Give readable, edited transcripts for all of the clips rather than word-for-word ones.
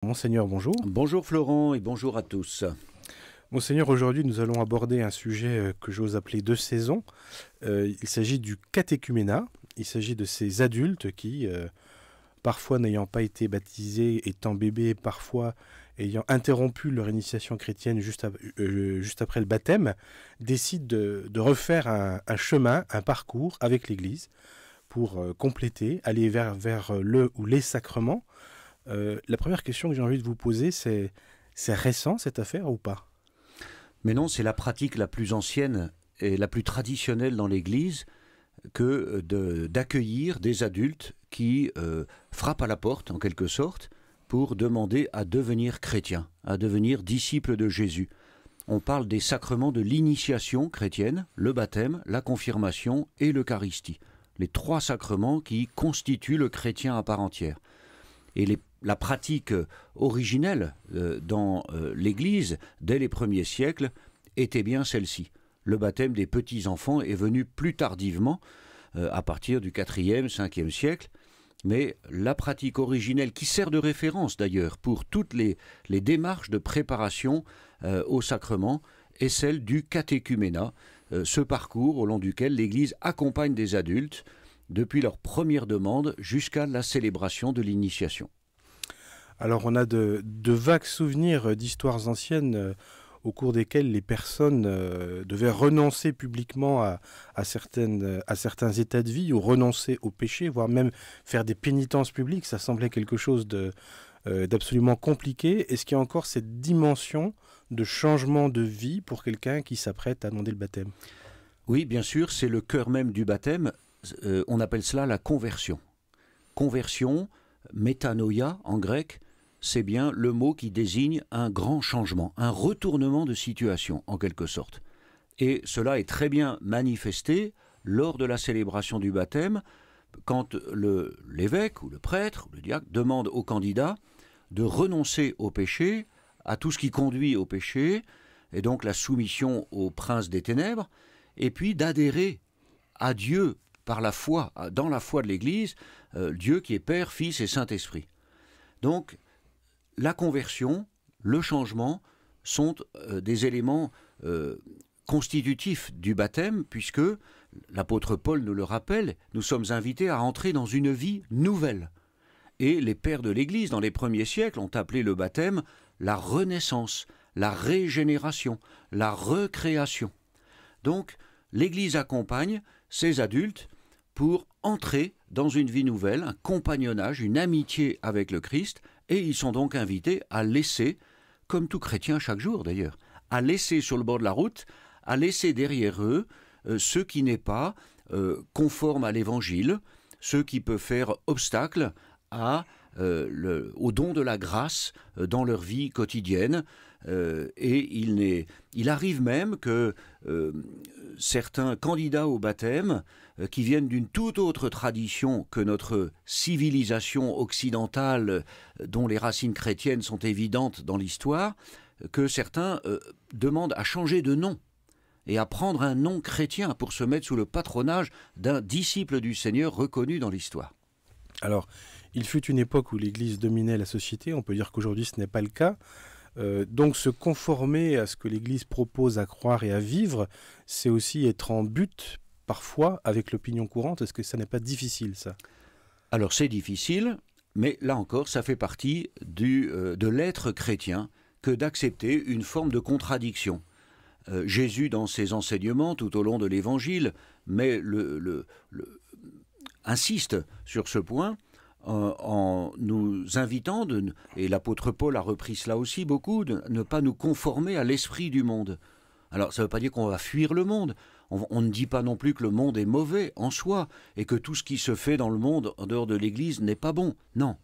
Monseigneur, bonjour. Bonjour Florent et bonjour à tous. Monseigneur, aujourd'hui nous allons aborder un sujet que j'ose appeler de saison. Il s'agit du catéchuménat. Il s'agit de ces adultes qui, parfois n'ayant pas été baptisés, étant bébés, parfois ayant interrompu leur initiation chrétienne juste après le baptême, décident de refaire un chemin, un parcours avec l'Église pour compléter, aller vers le ou les sacrements. La première question que j'ai envie de vous poser, c'est récent cette affaire ou pas? Mais non, c'est la pratique la plus ancienne et la plus traditionnelle dans l'Église que d'accueillir des adultes qui frappent à la porte, en quelque sorte, pour demander à devenir chrétiens, à devenir disciples de Jésus. On parle des sacrements de l'initiation chrétienne, le baptême, la confirmation et l'Eucharistie. Les trois sacrements qui constituent le chrétien à part entière. Et la pratique originelle dans l'Église, dès les premiers siècles, était bien celle-ci. Le baptême des petits-enfants est venu plus tardivement, à partir du 4e, 5e siècle, mais la pratique originelle, qui sert de référence d'ailleurs pour toutes les démarches de préparation au sacrement, est celle du catéchuménat, ce parcours au long duquel l'Église accompagne des adultes depuis leur première demande jusqu'à la célébration de l'initiation. Alors on a de vagues souvenirs d'histoires anciennes au cours desquelles les personnes devaient renoncer publiquement à certains états de vie ou renoncer au péché, voire même faire des pénitences publiques. Ça semblait quelque chose d'absolument compliqué. Est-ce qu'il y a encore cette dimension de changement de vie pour quelqu'un qui s'apprête à demander le baptême? Oui, bien sûr, c'est le cœur même du baptême. On appelle cela la conversion. Conversion, métanoïa en grec, c'est bien le mot qui désigne un grand changement, un retournement de situation en quelque sorte. Et cela est très bien manifesté lors de la célébration du baptême, quand l'évêque ou le prêtre ou le diacre demande au candidat de renoncer au péché, à tout ce qui conduit au péché, et donc la soumission au prince des ténèbres, et puis d'adhérer à Dieu par la foi, dans la foi de l'Église, Dieu qui est Père, Fils et Saint-Esprit. Donc, la conversion, le changement sont des éléments constitutifs du baptême, puisque, l'apôtre Paul nous le rappelle, nous sommes invités à entrer dans une vie nouvelle. Et les pères de l'Église, dans les premiers siècles, ont appelé le baptême la renaissance, la régénération, la recréation. Donc, l'Église accompagne ces adultes pour entrer dans une vie nouvelle, un compagnonnage, une amitié avec le Christ, et ils sont donc invités à laisser, comme tout chrétien chaque jour d'ailleurs, à laisser sur le bord de la route, à laisser derrière eux ce qui n'est pas conforme à l'Évangile, ce qui peut faire obstacle au don de la grâce dans leur vie quotidienne. Et il arrive même que certains candidats au baptême, qui viennent d'une toute autre tradition que notre civilisation occidentale, dont les racines chrétiennes sont évidentes dans l'histoire, que certains demandent à changer de nom et à prendre un nom chrétien pour se mettre sous le patronage d'un disciple du Seigneur reconnu dans l'histoire. Alors, il fut une époque où l'Église dominait la société, on peut dire qu'aujourd'hui ce n'est pas le cas. Donc se conformer à ce que l'Église propose à croire et à vivre, c'est aussi être en but, parfois, avec l'opinion courante. Est-ce que ça n'est pas difficile, ça? Alors c'est difficile, mais là encore, ça fait partie de l'être chrétien que d'accepter une forme de contradiction. Jésus, dans ses enseignements tout au long de l'Évangile, insiste sur ce point, en nous invitant, et l'apôtre Paul a repris cela aussi beaucoup, de ne pas nous conformer à l'esprit du monde. Alors ça ne veut pas dire qu'on va fuir le monde, on ne dit pas non plus que le monde est mauvais en soi, et que tout ce qui se fait dans le monde, en dehors de l'Église, n'est pas bon. Non,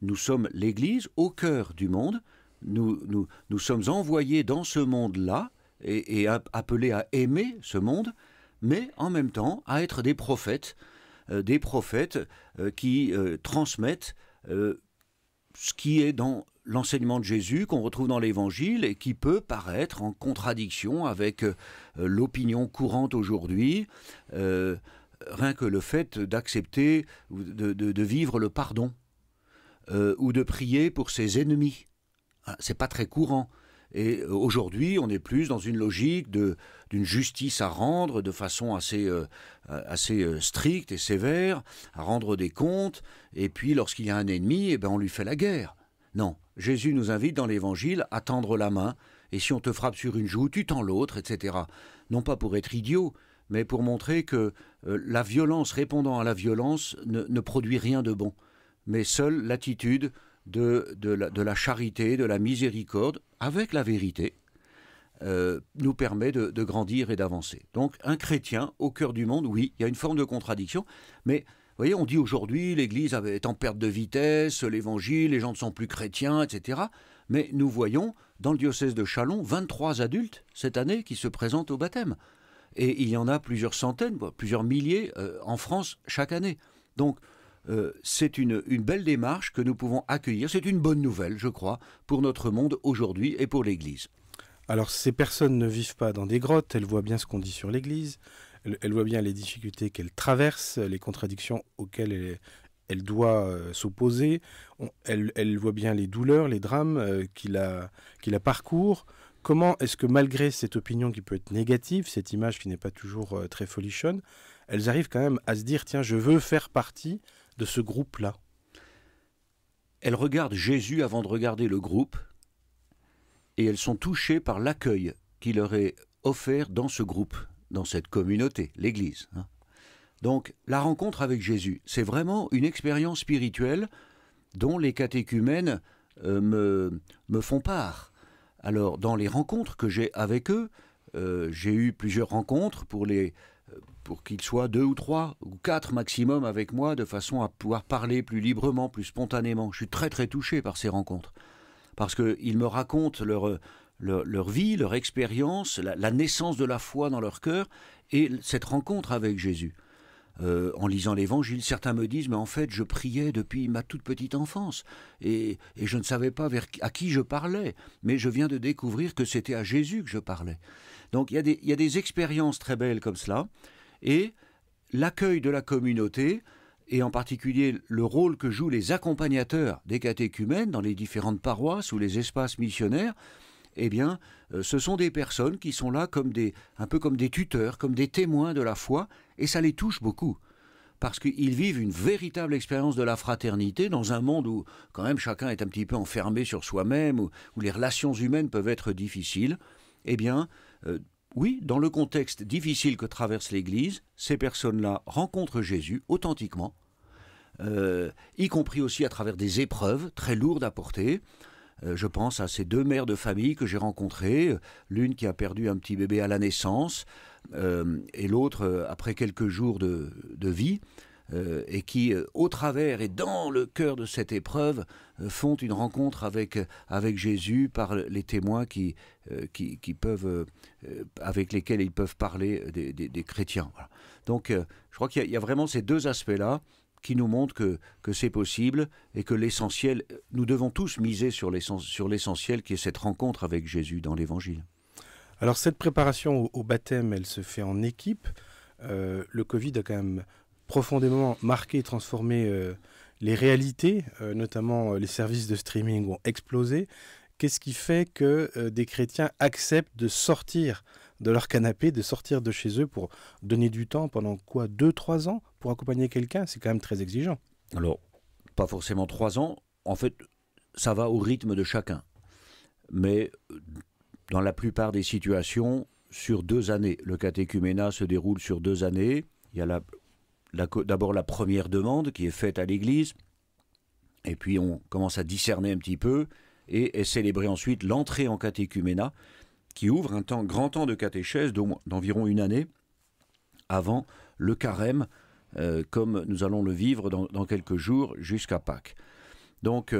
nous sommes l'Église au cœur du monde, nous sommes envoyés dans ce monde-là, et appelés à aimer ce monde, mais en même temps à être des prophètes qui transmettent ce qui est dans l'enseignement de Jésus, qu'on retrouve dans l'Évangile et qui peut paraître en contradiction avec l'opinion courante aujourd'hui, rien que le fait d'accepter, de vivre le pardon. ou de prier pour ses ennemis. C'est pas très courant. Et aujourd'hui, on est plus dans une logique d'une justice à rendre de façon assez stricte et sévère, à rendre des comptes, et puis lorsqu'il y a un ennemi, eh ben, on lui fait la guerre. Non, Jésus nous invite dans l'Évangile à tendre la main, et si on te frappe sur une joue, tu tends l'autre, etc. Non pas pour être idiot, mais pour montrer que la violence répondant à la violence ne produit rien de bon, mais seule l'attitude de la charité, de la miséricorde, avec la vérité, nous permet de grandir et d'avancer. Donc un chrétien au cœur du monde, oui, il y a une forme de contradiction, mais vous voyez, on dit aujourd'hui l'Église est en perte de vitesse, l'Évangile, les gens ne sont plus chrétiens, etc. Mais nous voyons dans le diocèse de Châlons 23 adultes cette année qui se présentent au baptême. Et il y en a plusieurs centaines, plusieurs milliers en France chaque année. Donc c'est une belle démarche que nous pouvons accueillir. C'est une bonne nouvelle, je crois, pour notre monde aujourd'hui et pour l'Église. Alors ces personnes ne vivent pas dans des grottes, elles voient bien ce qu'on dit sur l'Église, elles voient bien les difficultés qu'elles traversent, les contradictions auxquelles elle doit s'opposer, elle voit bien les douleurs, les drames qui la parcourent. Comment est-ce que malgré cette opinion qui peut être négative, cette image qui n'est pas toujours très folichonne, elles arrivent quand même à se dire, tiens, je veux faire partie de ce groupe-là? Elles regardent Jésus avant de regarder le groupe, et elles sont touchées par l'accueil qui leur est offert dans ce groupe, dans cette communauté, l'Église. Donc la rencontre avec Jésus, c'est vraiment une expérience spirituelle dont les catéchumènes me font part. Alors dans les rencontres que j'ai avec eux, j'ai eu plusieurs rencontres pour qu'ils soient 2 ou 3 ou 4 maximum avec moi, de façon à pouvoir parler plus librement, plus spontanément. Je suis très très touché par ces rencontres, parce qu'ils me racontent leur vie, leur expérience, la naissance de la foi dans leur cœur, et cette rencontre avec Jésus. En lisant l'Évangile, certains me disent « mais en fait, je priais depuis ma toute petite enfance, et je ne savais pas à qui je parlais, mais je viens de découvrir que c'était à Jésus que je parlais. » Donc il y a des expériences très belles comme cela, et l'accueil de la communauté, et en particulier le rôle que jouent les accompagnateurs des catéchumènes dans les différentes paroisses ou les espaces missionnaires, eh bien, ce sont des personnes qui sont là un peu comme des tuteurs, comme des témoins de la foi, et ça les touche beaucoup, parce qu'ils vivent une véritable expérience de la fraternité dans un monde où quand même chacun est un petit peu enfermé sur soi-même, où les relations humaines peuvent être difficiles. Eh bien, oui, dans le contexte difficile que traverse l'Église, ces personnes-là rencontrent Jésus authentiquement, y compris aussi à travers des épreuves très lourdes à porter. Je pense à ces 2 mères de famille que j'ai rencontrées, l'une qui a perdu un petit bébé à la naissance, et l'autre après quelques jours de vie, et qui, au travers et dans le cœur de cette épreuve, font une rencontre avec Jésus par les témoins qui peuvent, avec lesquels ils peuvent parler des chrétiens. Voilà. Donc je crois qu'il y a vraiment ces 2 aspects-là qui nous montrent que c'est possible, et que l'essentiel, nous devons tous miser sur l'essentiel qui est cette rencontre avec Jésus dans l'Évangile. Alors cette préparation au baptême, elle se fait en équipe. Le Covid a quand même profondément marqué et transformé les réalités, notamment les services de streaming ont explosé. Qu'est-ce qui fait que des chrétiens acceptent de sortir de leur canapé, de sortir de chez eux pour donner du temps pendant 2-3 ans pour accompagner quelqu'un? C'est quand même très exigeant. Alors, pas forcément 3 ans. En fait, ça va au rythme de chacun. Mais dans la plupart des situations, sur 2 années. Le catéchuménat se déroule sur 2 années. Il y a d'abord la première demande qui est faite à l'Église, et puis on commence à discerner un petit peu, et est célébrée ensuite l'entrée en catéchuménat, qui ouvre un grand temps de catéchèse d'environ 1 année, avant le carême, comme nous allons le vivre dans quelques jours jusqu'à Pâques. Donc,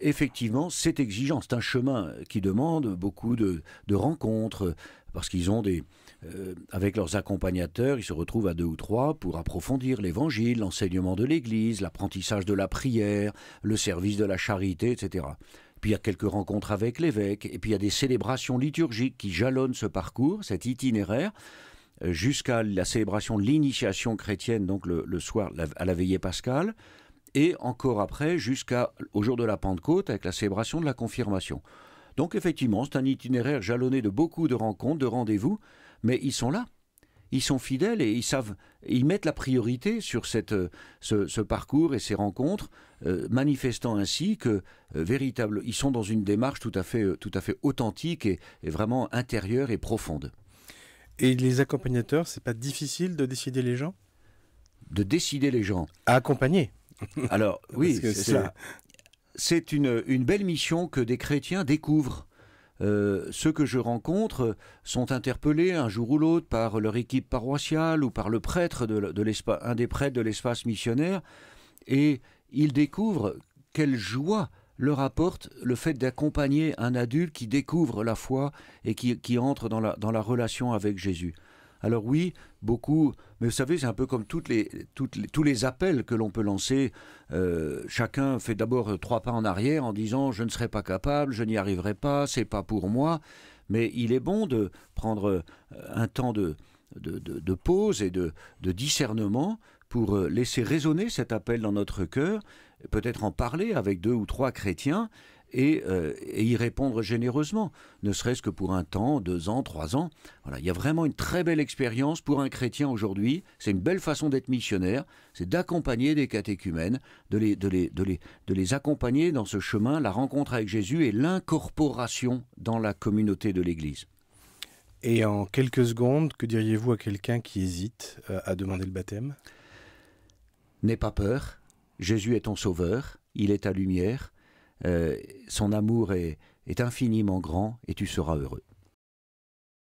effectivement, c'est exigeant. C'est un chemin qui demande beaucoup de rencontres, parce qu'ils ont avec leurs accompagnateurs, ils se retrouvent à 2 ou 3 pour approfondir l'Évangile, l'enseignement de l'Église, l'apprentissage de la prière, le service de la charité, etc. Puis il y a quelques rencontres avec l'évêque, et puis il y a des célébrations liturgiques qui jalonnent ce parcours, cet itinéraire, jusqu'à la célébration de l'initiation chrétienne, donc le soir, à la veillée pascale. et encore après jusqu'au jour de la Pentecôte avec la célébration de la confirmation. Donc effectivement, c'est un itinéraire jalonné de beaucoup de rencontres, de rendez-vous, mais ils sont là. Ils sont fidèles et ils mettent la priorité sur ce parcours et ces rencontres, manifestant ainsi que ils sont dans une démarche tout à fait authentique et vraiment intérieure et profonde. Et les accompagnateurs, c'est pas difficile de décider les gens? De décider les gens. À accompagner. Alors oui, c'est ça. C'est une belle mission que des chrétiens découvrent. Ceux que je rencontre sont interpellés un jour ou l'autre par leur équipe paroissiale ou par le prêtre un des prêtres de l'espace missionnaire, et ils découvrent quelle joie leur apporte le fait d'accompagner un adulte qui découvre la foi et qui entre dans la relation avec Jésus. Alors oui, beaucoup, mais vous savez, c'est un peu comme tous les appels que l'on peut lancer. Chacun fait d'abord 3 pas en arrière en disant « je ne serai pas capable, je n'y arriverai pas, c'est pas pour moi ». Mais il est bon de prendre un temps de pause et de discernement pour laisser résonner cet appel dans notre cœur, peut-être en parler avec 2 ou 3 chrétiens, et y répondre généreusement, ne serait-ce que pour un temps, 2 ans, 3 ans. Voilà, il y a vraiment une très belle expérience pour un chrétien aujourd'hui. C'est une belle façon d'être missionnaire, c'est d'accompagner des catéchumènes, de les accompagner dans ce chemin, la rencontre avec Jésus et l'incorporation dans la communauté de l'Église. Et en quelques secondes, que diriez-vous à quelqu'un qui hésite à demander le baptême? N'aie pas peur, Jésus est ton sauveur, il est ta lumière. Son amour est infiniment grand et tu seras heureux.